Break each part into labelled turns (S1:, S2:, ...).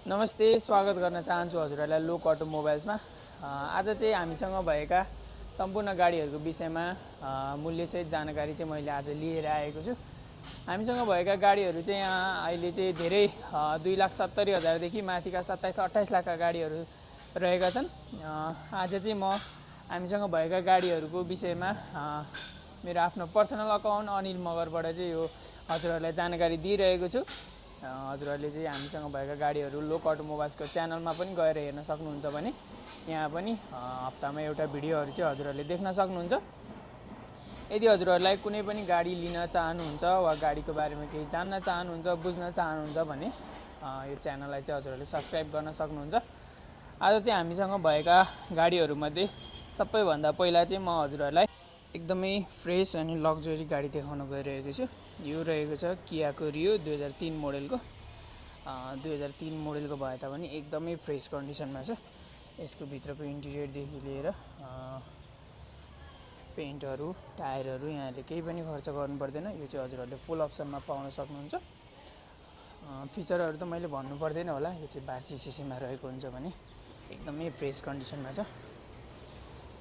S1: नमस्ते, स्वागत गर्न चाहन्छु हजुरहरूलाई लोक अटोमोबाइल्समा। आज चाहिँ हामीसँग भएका सम्पूर्ण गाडीहरूको विषयमा मूल्यसहित जानकारी चाहिँ मैले आज लिएर आएको छु। हामीसँग भएका गाडीहरू चाहिँ यहाँ अहिले चाहिँ धेरै 2,70,000देखि माथिका 27-28 लाखका गाडीहरू रहेका छन्। आज चाहिँ म हामीसँग भएका गाडीहरूको विषयमा मेरो आफ्नो पर्सनल अकाउन्ट अनिल मगरबाट चाहिँ यो हजुरहरूलाई जानकारी दिइरहेको छु। हजुरहरूले चाहिँ हामीसँग भएका गाडीहरू लोक अटोमोबाइल्सको च्यानलमा पनि गएर हेर्न सक्नुहुन्छ भने यहाँ पनि हप्तामा एउटा भिडियोहरू चाहिँ हजुरहरूले देख्न सक्नुहुन्छ। यदि हजुरहरूलाई कुनै पनि गाडी लिन चाहनुहुन्छ वा गाडीको बारेमा केही जान्न चाहनुहुन्छ, बुझ्न चाहनुहुन्छ भने यो च्यानललाई चाहिँ हजुरहरूले सब्सक्राइब गर्न सक्नुहुन्छ। आज चाहिँ हामीसँग भएका गाडीहरूमध्ये सबैभन्दा पहिला चाहिँ म हजुरहरूलाई एकदमै फ्रेस अनि लग्जरी गाडी देखाउन गइरहेको छु। यो रहेको छ कियाको रियो 2003 मोडलको। 2003 मोडलको भए तापनि एकदमै फ्रेस कन्डिसनमा छ। यसको भित्रको इन्टिरियरदेखि लिएर पेन्टहरू, टायरहरू यहाँले केही पनि खर्च गर्नु पर्दैन। यो चाहिँ हजुरहरूले फुल अप्सनमा पाउन सक्नुहुन्छ। फिचरहरू त मैले भन्नु पर्दैन होला, यो चाहिँ 82 सीसीमा रहेको हुन्छ भने एकदमै फ्रेस कन्डिसनमा छ।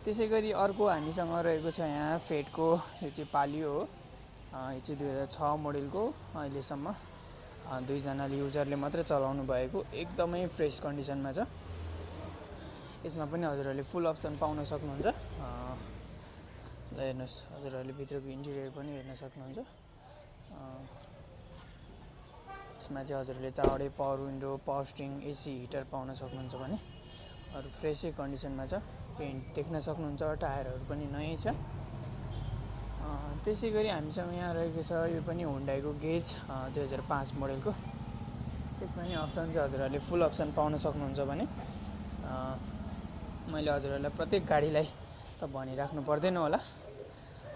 S1: त्यसै गरी अर्को हामीसँग रहेको छ यहाँ फेटको, यो चाहिँ पालियो हो। यो चाहिँ 2006 मोडलको, अहिलेसम्म 2जनाले युजरले मात्र चलाउनु भएको एकदमै फ्रेस कन्डिसनमा छ। यसमा पनि हजुरहरूले फुल अप्सन पाउन सक्नुहुन्छ। हेर्नुहोस्, हजुरहरूले भित्रको इन्टिरियर पनि हेर्न सक्नुहुन्छ। यसमा चाहिँ हजुरहरूले चाँडै power window, power steering, AC heater पाउन सक्नुहुन्छ भने अरू फ्रेसै कन्डिसनमा छ। पेन्ट देख्न सक्नुहुन्छ, टायरहरू पनि नयाँ छ। त्यसै गरी हामीसँग यहाँ रहेको छ यो पनि हुन्डाईको गेज 2005 मोडलको। यसमा नि अप्सन चाहिँ हजुरहरूले फुल अप्सन पाउन सक्नुहुन्छ भने मैले हजुरहरूलाई प्रत्येक गाडीलाई त भनिराख्नु पर्दैन होला।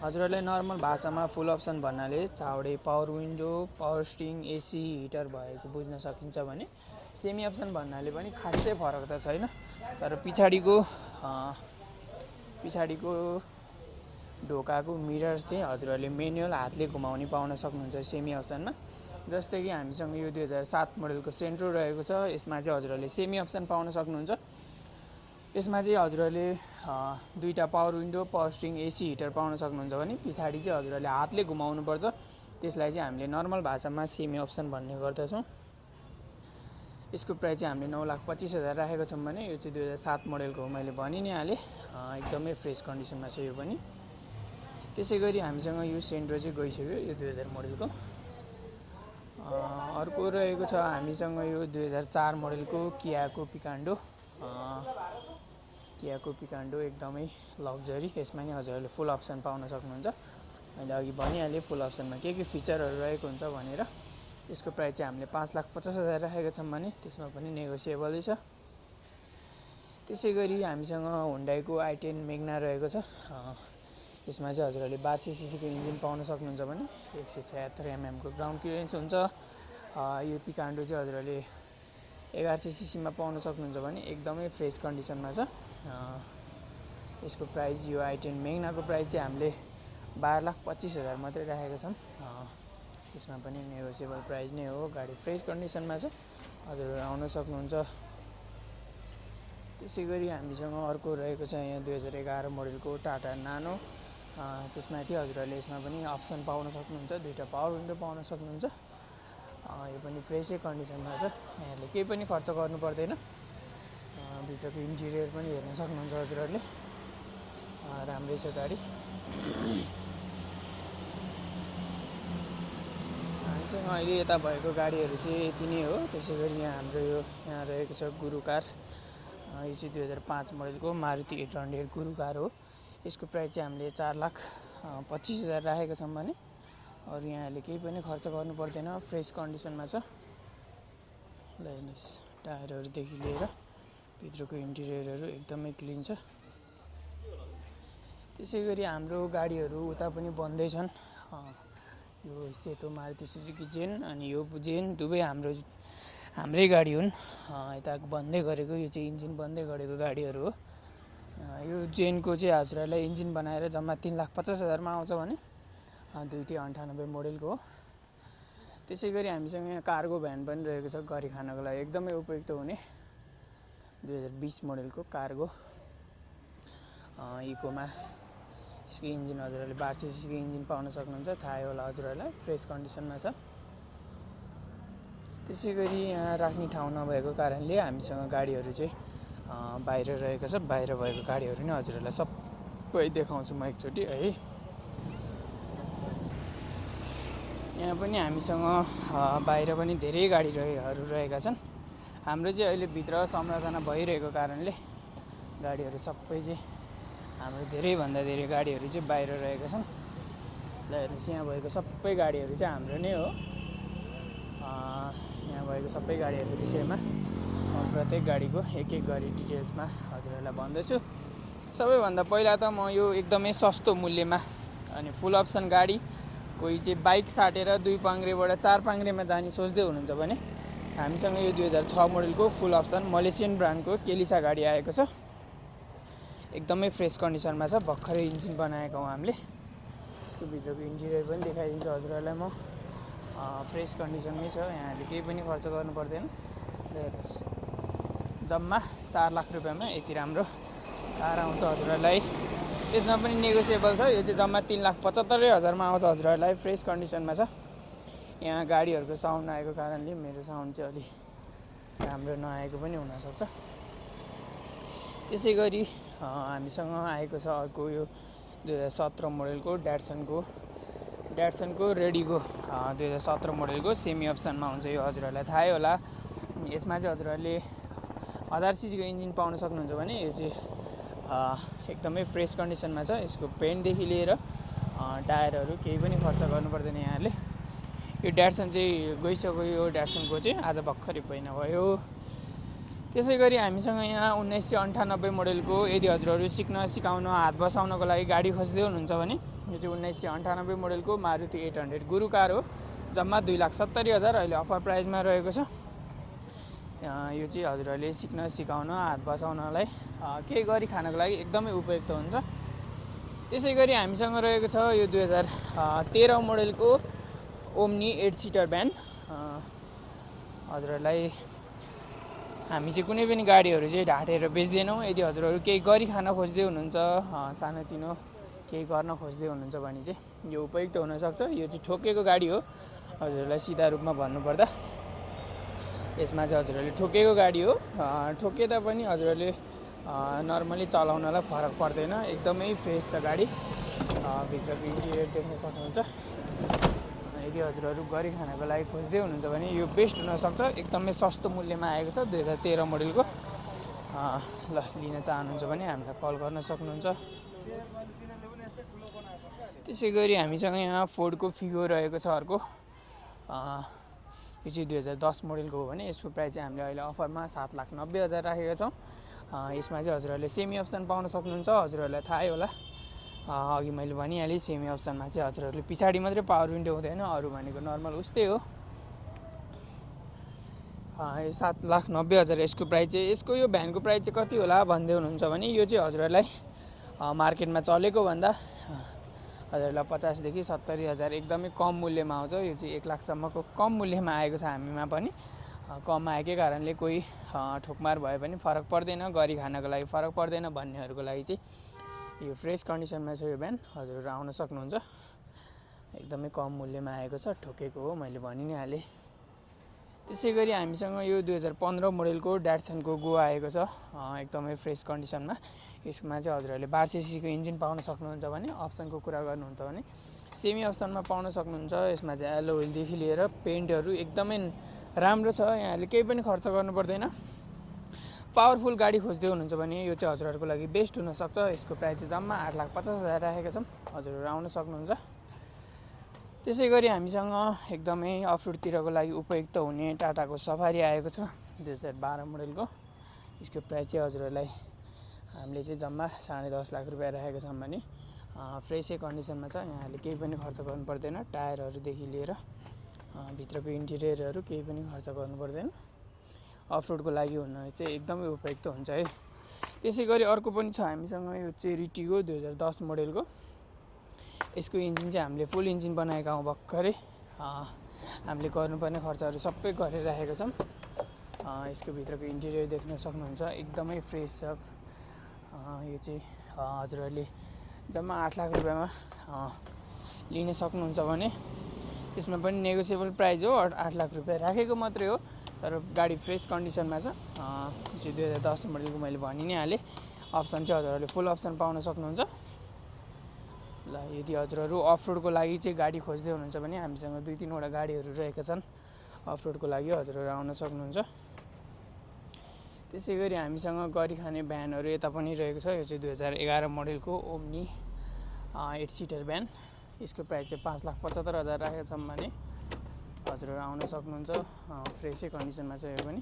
S1: हजुरहरूलाई नर्मल भाषामा फुल अप्सन भन्नाले चाँडै power window, power steering, AC heater भएको बुझ्न सकिन्छ भने सेमी अप्सन भन्नाले पनि खासै फरक त छैन। तर पछाडिको ढोकाको मिरर चाहिँ हजुरहरूले मेनुअल हातले घुमाउने पाउन सक्नुहुन्छ सेमी अप्सनमा। जस्तै कि हामीसँग यो 2007 मोडलको सेन्ट्रो रहेको छ। यसमा चाहिँ हजुरहरूले सेमी अप्सन पाउन सक्नुहुन्छ। यसमा चाहिँ हजुरहरूले 2टा power window, power steering, AC heater पाउन सक्नुहुन्छ भने पछाडि चाहिँ हजुरहरूले हातले घुमाउनुपर्छ। त्यसलाई चाहिँ हामीले नर्मल भाषामा सेमी अप्सन भन्ने गर्दछौँ। यसको प्राइस चाहिँ हामीले 9,25,000 राखेको छौँ भने यो चाहिँ 2007 मोडलको हो, मैले भनि नै हालेँ। एकदमै फ्रेस कन्डिसनमा छ यो पनि। त्यसै गरी हामीसँग यो सेन्ट्रो चाहिँ गइसक्यो, यो 2000 मोडलको। अर्को रहेको छ हामीसँग यो 2004 मोडलको कियाको पिकान्डो। एकदमै लग्जरी। यसमा नि हजुरहरूले फुल अप्सन पाउन सक्नुहुन्छ। मैले अघि भनिहालेँ फुल अप्सनमा के फिचरहरू रहेको हुन्छ भनेर। यसको प्राइस चाहिँ हामीले 5,50,000 राखेका छौँ भने त्यसमा पनि नेगोसिएबलै छ। त्यसै गरी हामीसँग हुन्डाईको i10 मेग्ना रहेको छ। यसमा चाहिँ हजुरहरूले 82 सीसीको इन्जिन पाउन सक्नुहुन्छ भने 176 mm को ग्राउन्ड क्लियरेन्स हुन्छ। यो पिकान्डो चाहिँ हजुरहरूले 1100 सीसीमा पाउन सक्नुहुन्छ भने एकदमै फ्रेस कन्डिसनमा छ। यसको प्राइस, यो i10 मेग्नाको प्राइस चाहिँ हामीले 12,25,000 मात्रै राखेका छौँ। यसमा पनि नेगोसिएबल प्राइस नै हो। गाडी फ्रेस कन्डिसनमा छ, हजुरहरू आउन सक्नुहुन्छ। त्यसै गरी हामीसँग अर्को रहेको छ यहाँ 2011 मोडलको टाटा नानो। त्यसमाथि हजुरहरूले यसमा पनि अप्सन पाउन सक्नुहुन्छ। 2टा पावर विन्डो पाउन सक्नुहुन्छ। यो पनि फ्रेसै कन्डिसनमा छ, यहाँले केही पनि खर्च गर्नु पर्दैन। भित्रको इन्टिरियर पनि हेर्न सक्नुहुन्छ हजुरहरूले। राम्रै छ गाडी। हामीसँग अहिले यता भएको गाडीहरू चाहिँ यति नै हो। त्यसै गरी यहाँ रहेको छ गुरु कार। यो चाहिँ 2005 मोडलको मारुति 800 गुरु कार हो। यसको प्राइस चाहिँ हामीले 4,25,000 राखेका छौँ भने अरू यहाँले केही पनि खर्च गर्नु पर्दैन। फ्रेस कन्डिसनमा छ। ल हेर्नुहोस्, टायरहरूदेखि लिएर भित्रको इन्टिरियरहरू एकदमै क्लिन छ। त्यसै गरी हाम्रो गाडीहरू उता पनि बन्दैछन्। यो सेतो मारुति सुजुकी जेन अनि यो जेन दुवै हाम्रै गाडी हुन्। यता बन्दै गरेको, यो चाहिँ इन्जिन बन्दै गरेको गाडीहरू हो। यो जेनको चाहिँ हजुरहरूलाई इन्जिन बनाएर जम्मा 3,50,000 मा आउँछ भने 298 मोडलको हो। त्यसै गरी हामीसँग यहाँ कार्गो भ्यान पनि रहेको छ गरी खानको लागि एकदमै उपयुक्त हुने 2020 मोडलको कार्गो इकोमा। यसको इन्जिन हजुरहरूले 1200 सीसीको इन्जिन पाउन सक्नुहुन्छ, थाहै होला हजुरहरूलाई, फ्रेस कन्डिसनमा छ। त्यसै गरी यहाँ राख्ने ठाउँ नभएको कारणले हामीसँग गाडीहरू चाहिँ बाहिर रहेको छ। बाहिर भएको गाडीहरू नै हजुरहरूलाई सबै देखाउँछु म एकचोटि है। यहाँ पनि हामीसँग बाहिर पनि धेरै गाडीहरू रहेका छन्। हाम्रो चाहिँ अहिले भित्र संरचना भइरहेको कारणले गाडीहरू सबै चाहिँ हाम्रो धेरैभन्दा धेरै गाडीहरू चाहिँ बाहिर रहेका छन्। ल हेर्नुहोस्, यहाँ भएको सबै गाडीहरू चाहिँ हाम्रो नै हो। यहाँ भएको सबै गाडीहरूको विषयमा प्रत्येक गाडीको एक गरी डिटेल्समा हजुरहरूलाई भन्दैछु। सबैभन्दा पहिला त म यो एकदमै सस्तो मूल्यमा अनि फुल अप्सन गाडी, कोही चाहिँ बाइक साटेर 2 पाङ्ग्रेबाट 4 पाङ्ग्रेमा जाने सोच्दै हुनुहुन्छ भने हामीसँग यो 2006 मोडलको फुल अप्सन मलेसियन ब्रान्डको केलिसा गाडी आएको छ। एकदमै फ्रेस कन्डिसनमा छ, भर्खरै इन्जिन बनाएको हो हामीले। यसको भित्रको इन्टिरियर पनि देखाइदिन्छु हजुरहरूलाई म। फ्रेस कन्डिसनमै छ, यहाँले केही पनि खर्च गर्नु पर्दैन। हेर्नुहोस्, जम्मा 4 लाख रुपियाँमा यति राम्रो कार आउँछ हजुरहरूलाई। त्यसमा पनि नेगोसिएबल छ, यो चाहिँ जम्मा 3,75,000मा आउँछ हजुरहरूलाई। फ्रेस कन्डिसनमा छ। यहाँ गाडीहरूको साउन्ड आएको कारणले मेरो साउन्ड चाहिँ अलि राम्रो नआएको पनि हुनसक्छ। त्यसै गरी हामीसँग आएको छ अर्को यो 2017 मोडलको ड्याट्सनको रेडीगो 2017 मोडलको सेमी अप्सनमा हुन्छ। यो हजुरहरूलाई थाहै होला। यसमा चाहिँ हजुरहरूले 1000 सीसीको इन्जिन पाउन सक्नुहुन्छ भने यो चाहिँ एकदमै फ्रेस कन्डिसनमा छ। यसको पेन्टदेखि लिएर टायरहरू केही पनि खर्च गर्नु पर्दैन यहाँले। यो ड्याट्सन चाहिँ गइसक्यो, यो ड्याट्सनको चाहिँ आज भर्खरै पहिना भयो। त्यसै गरी हामीसँग यहाँ 1998 मोडलको, यदि हजुरहरू सिकाउन हात बसाउनको लागि गाडी खोज्दै हुनुहुन्छ भने यो चाहिँ 1998 मोडलको मारुति 800 गुरु कार हो। जम्मा 2,70,000 अहिले अफर प्राइसमा रहेको छ। यो चाहिँ हजुरहरूले सिकाउन हात बसाउनलाई केही गरी खानको लागि एकदमै उपयुक्त हुन्छ। त्यसै गरी हामीसँग रहेको छ यो 2013 मोडलको ओम्नी 8 सिटर भ्यान। हजुरहरूलाई हामी चाहिँ कुनै पनि गाडीहरू चाहिँ ढाँटेर बेच्दैनौँ। यदि हजुरहरू केही गरी खान खोज्दै हुनुहुन्छ, सानोतिनो केही गर्न खोज्दै हुनुहुन्छ भने चाहिँ यो उपयुक्त हुनसक्छ। यो चाहिँ ठोकेको गाडी हो हजुरहरूलाई सिधा रूपमा भन्नुपर्दा। यसमा चाहिँ हजुरहरूले ठोकेको गाडी हो। ठोकेता पनि हजुरहरूले नर्मली चलाउनलाई फरक पर्दैन, एकदमै फ्रेस छ गाडी। भित्रको इन्टिरियर देख्न सक्नुहुन्छ। यदि हजुरहरू गरी खानको लागि खोज्दै हुनुहुन्छ भने यो बेस्ट हुनसक्छ। एकदमै सस्तो मूल्यमा आएको छ 2013 मोडलको। ल लिन चाहनुहुन्छ भने हामीलाई कल गर्न सक्नुहुन्छ। त्यसै गरी हामीसँग यहाँ फोर्डको फिगो रहेको छ अर्को। यो चाहिँ 2010 मोडलको हो भने यसको प्राइस चाहिँ हामीले अहिले अफरमा 7,90,000 राखेका छौँ। यसमा चाहिँ हजुरहरूले सेमी अप्सन पाउन सक्नुहुन्छ। हजुरहरूलाई थाहै होला, अघि मैले भनिहालेँ, सेमी अप्सनमा चाहिँ हजुरहरूले पछाडि मात्रै पावर विन्डो हुँदैन, अरू भनेको नर्मल उस्तै हो। यो 7,90,000 यसको प्राइस चाहिँ। यसको यो भ्यानको प्राइस चाहिँ कति होला भन्दै हुनुहुन्छ भने यो चाहिँ हजुरहरूलाई मार्केटमा चलेको भन्दा हजुरहरूलाई 50,000 देखि 70,000 एकदमै कम मूल्यमा आउँछ। यो चाहिँ 1 लाखसम्मको कम मूल्यमा आएको छ हामीमा पनि। कम आएकै कारणले कोही ठोकमार भए पनि फरक पर्दैन, गरी खानको लागि फरक पर्दैन भन्नेहरूको लागि चाहिँ यो फ्रेस कन्डिसनमा छ यो भ्यान। हजुरहरू आउन सक्नुहुन्छ। एकदमै कम मूल्यमा आएको छ, ठोकेको हो मैले भनि नै हालेँ। त्यसै गरी हामीसँग यो 2015 मोडलको ड्याट्सनको गो आएको छ, एकदमै फ्रेस कन्डिसनमा। यसमा चाहिँ हजुरहरूले 1200 सीसीको इन्जिन पाउन सक्नुहुन्छ भने, अप्सनको कुरा गर्नुहुन्छ भने सेमी अप्सनमा पाउन सक्नुहुन्छ। यसमा चाहिँ एलो व्हिलदेखि लिएर पेन्टहरू एकदमै राम्रो छ, यहाँले केही पनि खर्च गर्नु पर्दैन। पावरफुल गाडी खोज्दै हुनुहुन्छ भने यो चाहिँ हजुरहरूको लागि बेस्ट हुनसक्छ। यसको प्राइस चाहिँ जम्मा 8,50,000 राखेका छौँ। हजुरहरू आउन सक्नुहुन्छ। त्यसै गरी हामीसँग एकदमै अफरोडतिरको लागि उपयुक्त हुने टाटाको सफारी आएको छ 2012 मोडलको। यसको प्राइस चाहिँ हजुरहरूलाई हामीले चाहिँ जम्मा 10.5 लाख रुपियाँ राखेका छौँ भने फ्रेसै कन्डिसनमा छ, यहाँले केही पनि खर्च गर्नु पर्दैन। टायरहरूदेखि लिएर भित्रको इन्टिरियरहरू केही पनि खर्च गर्नु पर्दैन। अफरोडको लागि हुन चाहिँ एकदमै उपयुक्त हुन्छ है। त्यसै गरी अर्को पनि छ हामीसँग यो चाहिँ रिटिगो 2010 मोडलको। यसको इन्जिन चाहिँ हामीले फुल इन्जिन बनाएका हौँ भर्खरै। हामीले गर्नुपर्ने खर्चहरू सबै गरेर राखेको छौँ। यसको भित्रको इन्टेरियर देख्न सक्नुहुन्छ, एकदमै फ्रेस छ। यो चाहिँ हजुरहरूले जम्मा 8 लाख रुपियाँमा लिन सक्नुहुन्छ भने यसमा पनि नेगोसिएबल प्राइस हो। 8 लाख रुपियाँ राखेको मात्रै हो, तर गाडी फ्रेस कन्डिसनमा छ। यो 2010 मोडलको मैले भनि नै हालेँ। अप्सन चाहिँ हजुरहरूले फुल अप्सन पाउन सक्नुहुन्छ। ल, यदि हजुरहरू अफरोडको लागि चाहिँ गाडी खोज्दै हुनुहुन्छ भने हामीसँग 2-3वटा गाडीहरू रहेका छन् अफरोडको लागि, हजुरहरू आउन सक्नुहुन्छ। त्यसै गरी हामीसँग गरी खाने भ्यानहरू यता पनि रहेको छ। यो चाहिँ 2011 मोडलको ओम्नी 8 सिटर भ्यान। यसको प्राइस चाहिँ 5,75,000 राखेको छौँ भने हजुरहरू आउन सक्नुहुन्छ। फ्रेसै कन्डिसनमा छ यो पनि।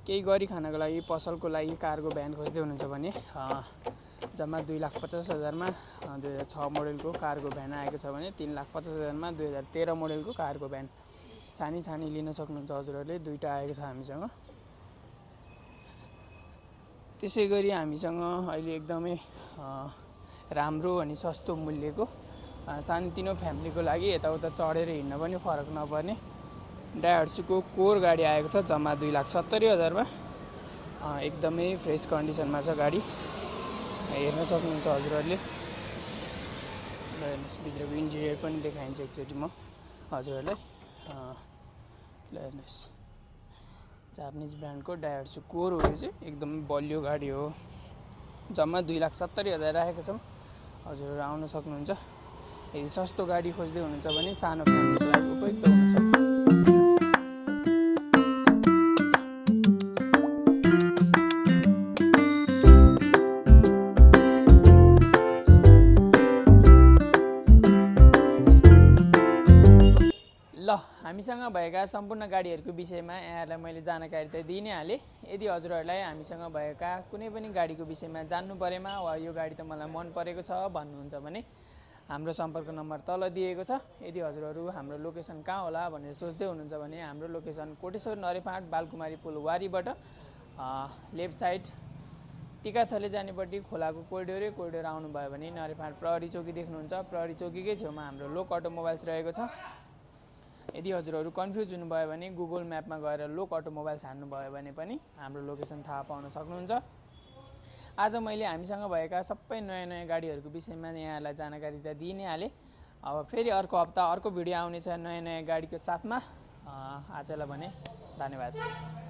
S1: केही गरी खानको लागि, पसलको लागि कारको भ्यान खोज्दै हुनुहुन्छ भने जम्मा 2,50,000मा 2006 मोडलको कारको भ्यान आएको छ भने 3,50,000मा 2013 मोडलको कारको भ्यान छानी लिन सक्नुहुन्छ हजुरहरूले। 2टा आएको छ हामीसँग। त्यसै गरी हामीसँग अहिले एकदमै राम्रो अनि सस्तो मूल्यको सानोतिनो फ्यामिलीको लागि यताउता चढेर हिँड्न पनि फरक नपर्ने डायहट्सुको कोर गाडी आएको छ, जम्मा 2,70,000मा। एकदमै फ्रेस कन्डिसनमा छ गाडी, हेर्न सक्नुहुन्छ हजुरहरूले। ल, हेर्नुहोस्, भित्रको इन्टेरियर पनि देखाइन्छ एकचोटि म हजुरहरूलाई। ल, हेर्नुहोस्, जापानिज ब्रान्डको डायहट्सु कोर हो। यो चाहिँ एकदमै बलियो गाडी हो। जम्मा 2,70,000 राखेको छौँ, हजुरहरू आउन सक्नुहुन्छ। यदि सस्तो गाडी खोज्दै हुनुहुन्छ भने सानो फ्यामिलीको लागि उपयुक्त हुनसक्छ। ल, हामीसँग भएका सम्पूर्ण गाडीहरूको विषयमा यहाँहरूलाई मैले जानकारी त दिइ नै हालेँ। यदि हजुरहरूलाई हामीसँग भएका कुनै पनि गाडीको विषयमा जान्नु परेमा वा यो गाडी त मलाई मन परेको छ भन्नुहुन्छ भने हाम्रो सम्पर्क नम्बर तल दिएको छ। यदि हजुरहरू हाम्रो लोकेसन कहाँ होला भनेर सोच्दै हुनुहुन्छ भने हाम्रो लोकेसन कोटेश्वर नरेफाँट बालकुमारी पुल वारीबाट लेफ्ट साइड टिकाथली जानेपट्टि खोलाको कोरिडोर आउनुभयो भने नरेफाँट प्रहरी चौकी देख्नुहुन्छ। प्रहरी चौकीकै छेउमा हाम्रो लोक अटोमोबाइल्स रहेको छ। यदि हजुरहरू कन्फ्युज हुनुभयो भने गुगल म्यापमा गएर लोक अटोमोबाइल्स हान्नुभयो भने पनि हाम्रो लोकेसन थाहा पाउन सक्नुहुन्छ। आज मैले हामीसँग भएका सबै नयाँ गाडीहरूको विषयमा यहाँहरूलाई जानकारी त दिइ नै हालेँ। अब फेरि अर्को हप्ता अर्को भिडियो आउनेछ नयाँ गाडीको साथमा। आजलाई भने धन्यवाद।